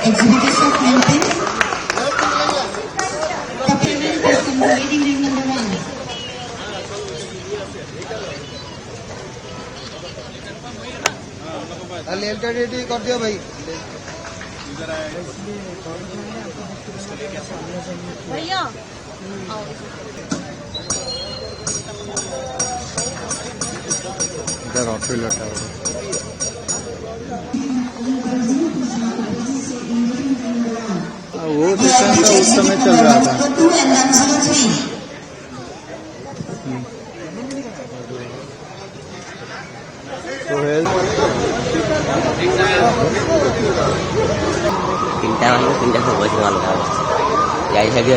exhibitors of mountains. The payment has come to waiting ring number 1. Ready कर दियो भाई भैया इधर ऑटो लटा वो सेशन था उस समय चल रहा था तो তিনটা সময় ভালো যাই থাকি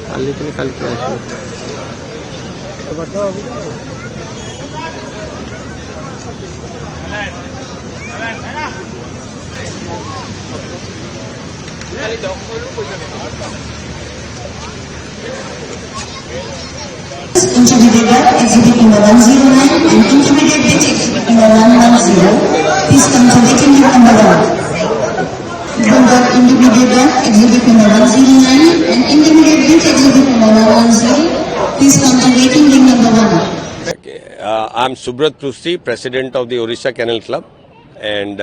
কালকে তুমি কালকে আসবে Intermediate exhibit number 109 and intermediate bench exhibit number 110. Please come to waiting room number 1. Bungar intermediate bench exhibit number 109 and intermediate bench exhibit number 110. Please come to waiting room number 1. I'm Subrat Prusti, President of the Orissa Kennel Club and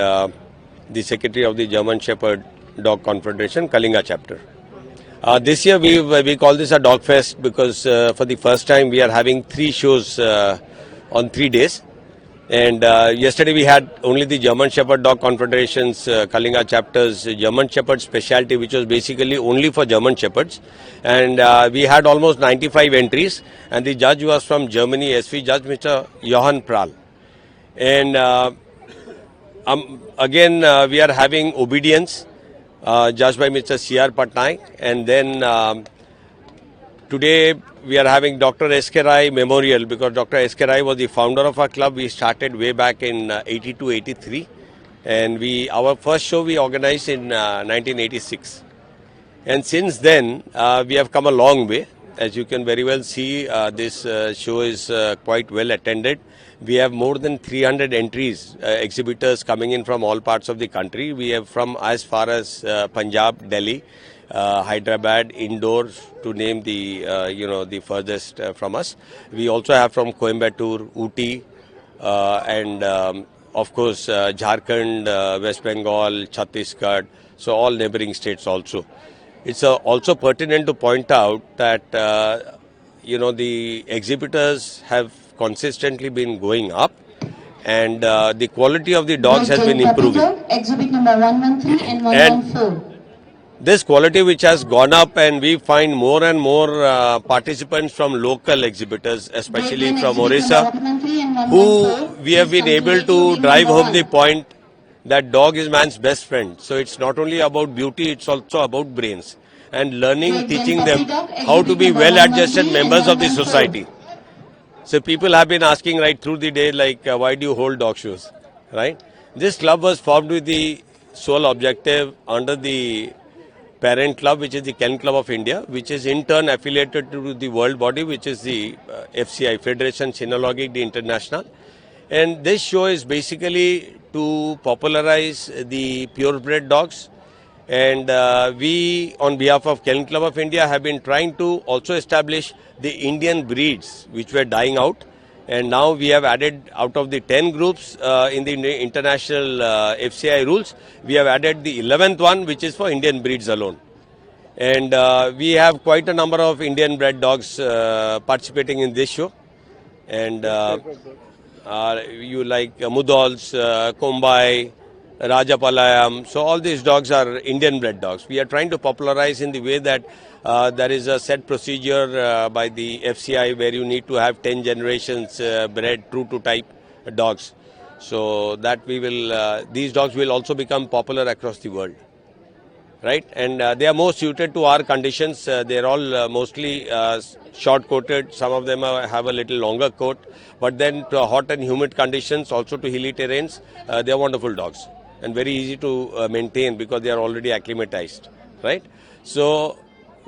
the Secretary of the German Shepherd Dog Confederation, Kalinga chapter. This year we call this a dog fest because for the first time we are having 3 shows on 3 days. And yesterday we had only the German Shepherd Dog Confederation's Kalinga chapter's German Shepherd specialty, which was basically only for German Shepherds. And we had almost 95 entries, and the judge was from Germany, SV judge Mr. Johann Prahl. And again we are having obedience judged by Mr. C.R. Patnaik, and then today we are having Dr. S.K. Rai Memorial, because Dr. S.K. Rai was the founder of our club. We started way back in 82-83, and our first show we organized in 1986. And since then we have come a long way. As you can very well see, this show is quite well attended. We have more than 300 entries, exhibitors coming in from all parts of the country. We have from as far as Punjab, Delhi, Hyderabad, Indore, to name the the furthest from us. We also have from Coimbatore, Ooty, and of course Jharkhand, West Bengal, Chhattisgarh, so all neighboring states also. It's also pertinent to point out that the exhibitors have consistently been going up, and the quality of the dogs has been improving. Exhibit number 113 and 114. This quality which has gone up, and we find more and more participants from local exhibitors, especially from Orissa, who we have been able to drive home the point that dog is man's best friend. So it's not only about beauty, it's also about brains, and learning, teaching them how to be well-adjusted members of the society. So people have been asking right through the day, like, why do you hold dog shows, right? This club was formed with the sole objective under the parent club, which is the Kennel Club of India, which is in turn affiliated to the world body, which is the FCI, Federation Cynologique International. And this show is basically to popularize the purebred dogs. And we, on behalf of Kennel Club of India, have been trying to also establish the Indian breeds which were dying out. And now we have added, out of the 10 groups in the international FCI rules, we have added the 11th one, which is for Indian breeds alone. And we have quite a number of Indian bred dogs participating in this show. And you like Mudols, Kombai, Rajapalayam. So all these dogs are Indian bred dogs. We are trying to popularize in the way that there is a set procedure by the FCI where you need to have 10 generations bred true to type dogs. So that we will, these dogs will also become popular across the world. Right? And they are more suited to our conditions. They are all mostly short-coated. Some of them have a little longer coat. But then to hot and humid conditions, also to hilly terrains, they are wonderful dogs and very easy to maintain because they are already acclimatized. Right? So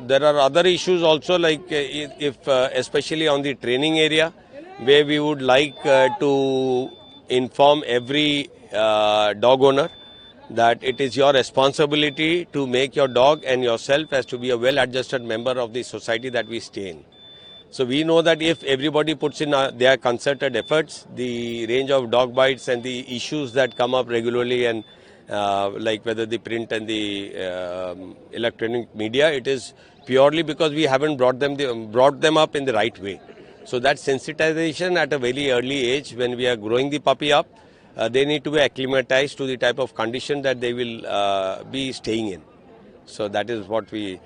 there are other issues also, like if especially on the training area, where we would like to inform every dog owner that it is your responsibility to make your dog and yourself as to be a well-adjusted member of the society that we stay in. So we know that if everybody puts in their concerted efforts, the range of dog bites and the issues that come up regularly, and like whether the print and the electronic media, it is purely because we haven't brought them up in the right way. So that sensitization at a very early age, when we are growing the puppy up, they need to be acclimatized to the type of condition that they will be staying in. So that is what we...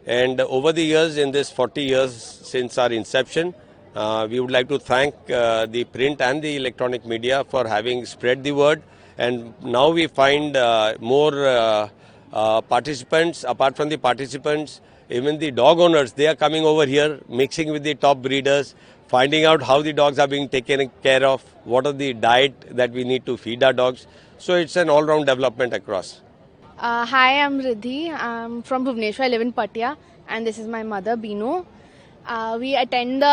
And over the years, in this 40 years since our inception, we would like to thank the print and the electronic media for having spread the word. And now we find more participants. Apart from the participants, even the dog owners, they are coming over here, mixing with the top breeders, finding out how the dogs are being taken care of, what are the diet that we need to feed our dogs. So it's an all-round development across. Hi, I'm Riddhi. I'm from Bhubaneswar. I live in Patia, and this is my mother, Binu. We attend the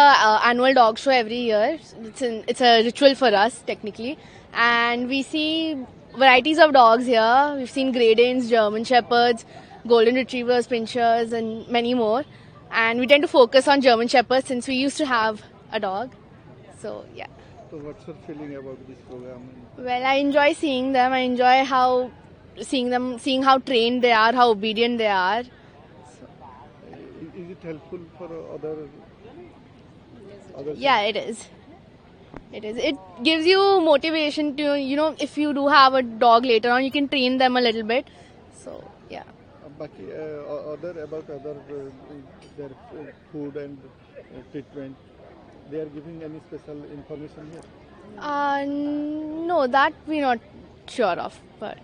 annual dog show every year. It's a ritual for us, technically. And we see varieties of dogs here. We've seen Great Danes, German Shepherds, Golden Retrievers, Pinschers, and many more. And we tend to focus on German Shepherds since we used to have a dog. So, yeah. So what's your feeling about this program? Well, I enjoy seeing them. I enjoy seeing how trained they are, how obedient they are. Is it helpful for others? Yeah, it is. It gives you motivation to, if you do have a dog later on, you can train them a little bit. So, yeah. Other their food and treatment, they are giving any special information here? No, that we're not sure of, but...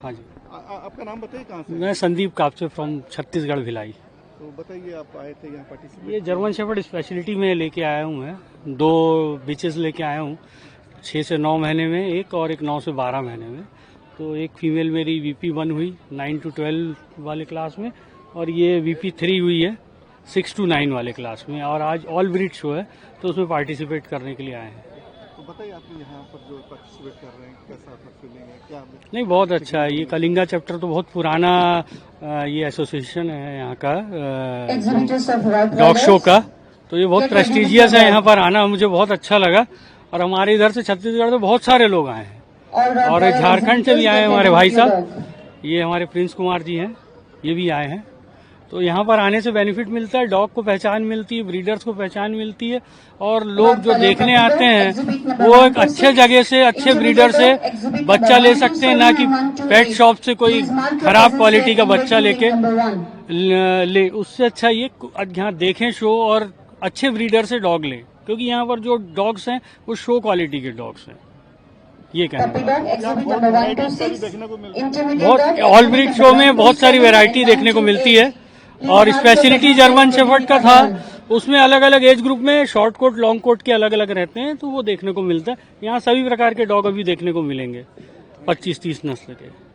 हाँ जी, आपका नाम बताइए कहाँ से? मैं Sandeep Kapse from Chhattisgarh Bhilai. तो बताइए, आप आए थे यहाँ पार्टिसिपेट? ये जर्मन शेफर्ड स्पेशलिटी में लेके आया हूँ मैं, 2 बिचेस लेके आया हूँ, 6 से 9 महीने में एक, और एक 9 से 12 महीने में। तो एक फीमेल मेरी VP1 हुई 9 to 12 वाले क्लास में, और ये VP3 हुई है 6 to 9 वाले क्लास में। और आज ऑल ब्रीड शो है, तो उसमें पार्टिसिपेट करने के लिए आए हैं। तो बताइए, आप यहाँ पर जो पार्टिसिपेट कर रहे हैं, कैसा आपका फीलिंग है? क्या नहीं, बहुत अच्छा है। ये कलिंगा चैप्टर तो बहुत पुराना ये एसोसिएशन है यहाँ का डॉग शो का, तो ये बहुत प्रेस्टिजियस है। यहाँ पर आना मुझे बहुत अच्छा लगा। और हमारे इधर से छत्तीसगढ़ से बहुत सारे लोग आए हैं, और झारखंड से भी आए हैं हमारे भाई साहब, ये हमारे प्रिंस कुमार जी हैं, ये भी आए हैं। तो यहाँ पर आने से बेनिफिट मिलता है, डॉग को पहचान मिलती है, ब्रीडर्स को पहचान मिलती है, और लोग जो देखने आते हैं वो एक अच्छे जगह से, अच्छे ब्रीडर से बच्चा ले सकते हैं, ना कि पेट शॉप से कोई खराब क्वालिटी का बच्चा लेके ले। उससे अच्छा ये यहाँ देखें शो, और अच्छे ब्रीडर से डॉग लें, क्योंकि यहाँ पर जो डॉग्स हैं वो शो क्वालिटी के डॉग्स हैं। ये कहना बहुत ऑल ब्रीड शो में बहुत सारी वैरायटी देखने को मिलती है। और स्पेशलिटी जर्मन शेफर्ड का था, उसमें अलग अलग एज ग्रुप में शॉर्ट कोट, लॉन्ग कोट के अलग अलग रहते हैं, तो वो देखने को मिलता है। यहाँ सभी प्रकार के डॉग अभी देखने को मिलेंगे, 25-30 नस्ल के।